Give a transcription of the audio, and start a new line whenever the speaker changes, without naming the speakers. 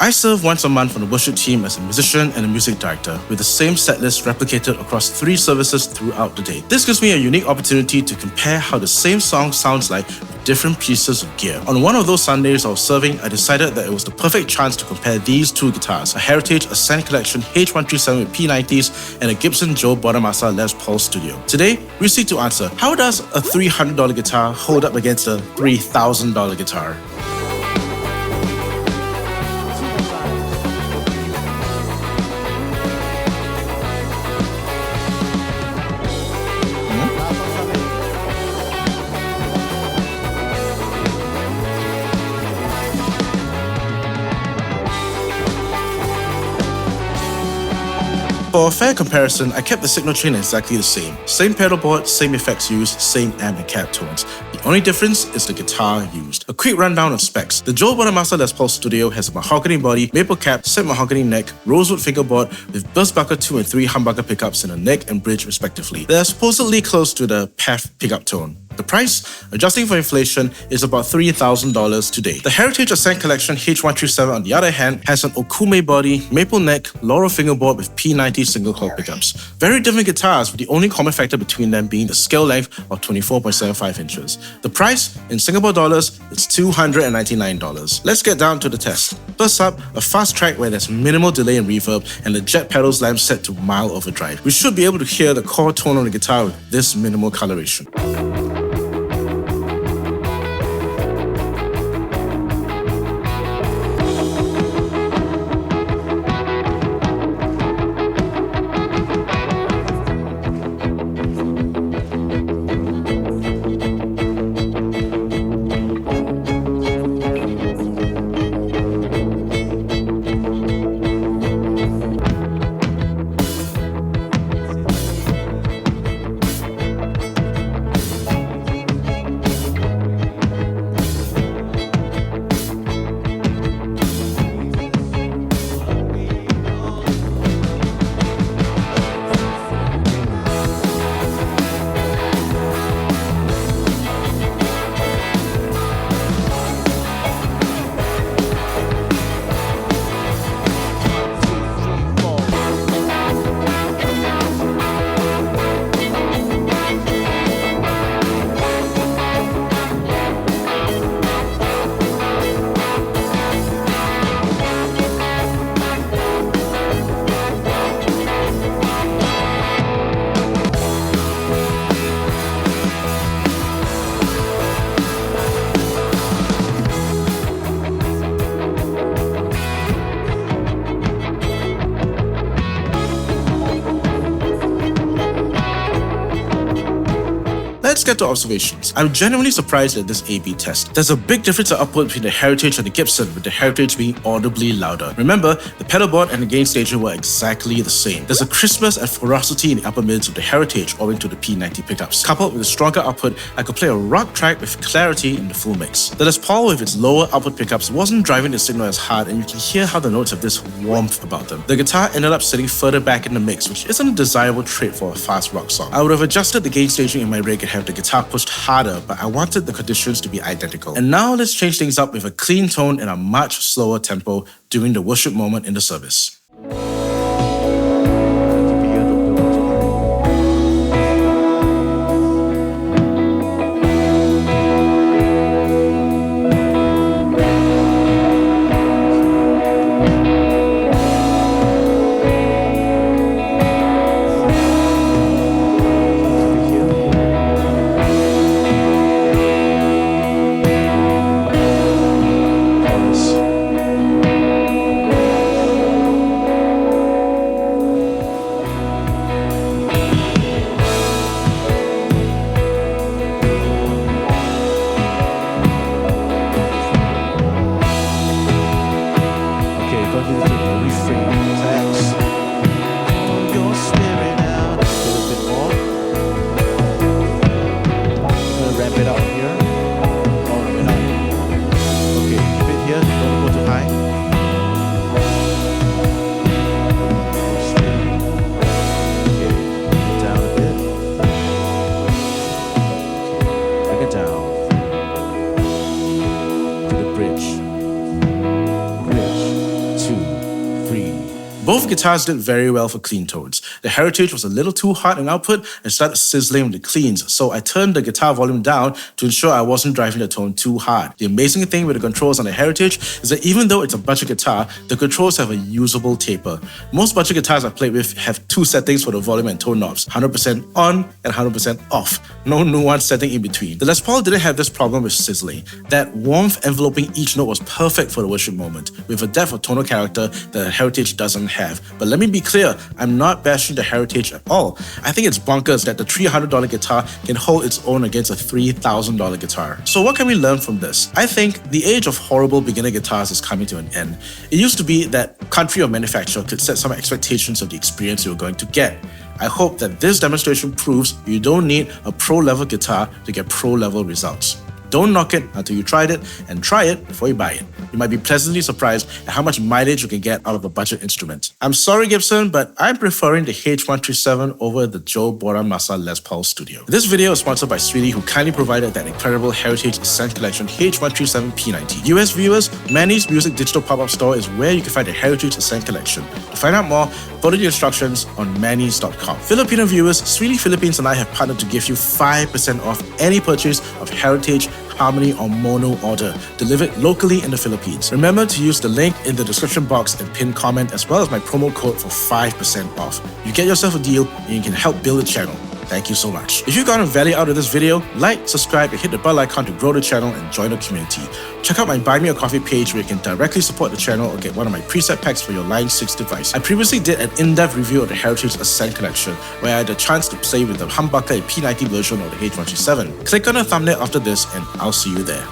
I serve once a month on the worship team as a musician and a music director, with the same set list replicated across 3 services throughout the day. This gives me a unique opportunity to compare how the same song sounds like with different pieces of gear. On one of those Sundays I was serving, I decided that it was the perfect chance to compare these 2 guitars, a Heritage Ascent Collection H137 with P90s and a Gibson Bonamassa Les Paul Studio. Today, we seek to answer, how does a $300 guitar hold up against a $3,000 guitar? For a fair comparison, I kept the signal chain exactly the same. Same pedal board, same effects used, same amp and cab tones. The only difference is the guitar used. A quick rundown of specs. The Bonamassa Les Paul Studio has a mahogany body, maple cap, set mahogany neck, rosewood fingerboard with burstbucker 2 and 3 humbucker pickups in the neck and bridge respectively. They are supposedly close to the PAF pickup tone. The price, adjusting for inflation, is about $3,000 today. The Heritage Ascent Collection H137, on the other hand, has an Okume body, maple neck, laurel fingerboard with P90 single coil pickups. Very different guitars, with the only common factor between them being the scale length of 24.75 inches. The price, in Singapore dollars, is $299. Let's get down to the test. First up, a fast track where there's minimal delay and reverb and the jet pedals lamp set to mild overdrive. We should be able to hear the core tone on the guitar with this minimal coloration. Let's get to observations. I'm genuinely surprised at this A/B test. There's a big difference in output between the Heritage and the Gibson, with the Heritage being audibly louder. Remember, the pedal board and the gain staging were exactly the same. There's a crispness and ferocity in the upper mids of the Heritage owing to the P90 pickups. Coupled with a stronger output, I could play a rock track with clarity in the full mix. The Les Paul with its lower output pickups wasn't driving the signal as hard, and you can hear how the notes have this warmth about them. The guitar ended up sitting further back in the mix, which isn't a desirable trait for a fast rock song. I would have adjusted the gain staging in my rig and have the guitar pushed harder, but I wanted the conditions to be identical. And now let's change things up with a clean tone and a much slower tempo during the worship moment in the service. Both guitars did very well for clean tones. The Heritage was a little too hot in output and started sizzling with the cleans, so I turned the guitar volume down to ensure I wasn't driving the tone too hard. The amazing thing with the controls on the Heritage is that even though it's a budget guitar, the controls have a usable taper. Most budget guitars I've played with have two settings for the volume and tone knobs, 100% on and 100% off. No nuanced setting in between. The Les Paul didn't have this problem with sizzling. That warmth enveloping each note was perfect for the worship moment, with a depth of tonal character that the Heritage doesn't have. But let me be clear, I'm not bashing the Heritage at all. I think it's bonkers that the $300 guitar can hold its own against a $3,000 guitar. So what can we learn from this? I think the age of horrible beginner guitars is coming to an end. It used to be that country or manufacturer could set some expectations of the experience you were going to get. I hope that this demonstration proves you don't need a pro-level guitar to get pro-level results. Don't knock it until you tried it, and try it before you buy it. You might be pleasantly surprised at how much mileage you can get out of a budget instrument. I'm sorry, Gibson, but I'm preferring the H137 over the Joe Bonamassa Les Paul Studio. This video is sponsored by Sweetie, who kindly provided that incredible Heritage Ascent Collection H137 P90. US viewers, Manny's Music Digital Pop-Up Store is where you can find the Heritage Ascent Collection. To find out more, follow the instructions on mannys.com. Filipino viewers, Sweetie Philippines and I have partnered to give you 5% off any purchase of Heritage, Harmony or Mono order, delivered locally in the Philippines. Remember to use the link in the description box and pinned comment, as well as my promo code for 5% off. You get yourself a deal and you can help build the channel. Thank you so much. If you got a value out of this video, like, subscribe, and hit the bell icon to grow the channel and join the community. Check out my Buy Me a Coffee page where you can directly support the channel or get one of my preset packs for your Line 6 device. I previously did an in-depth review of the Heritage Ascent collection where I had the chance to play with the humbucker and P90 version of the H137. Click on the thumbnail after this and I'll see you there.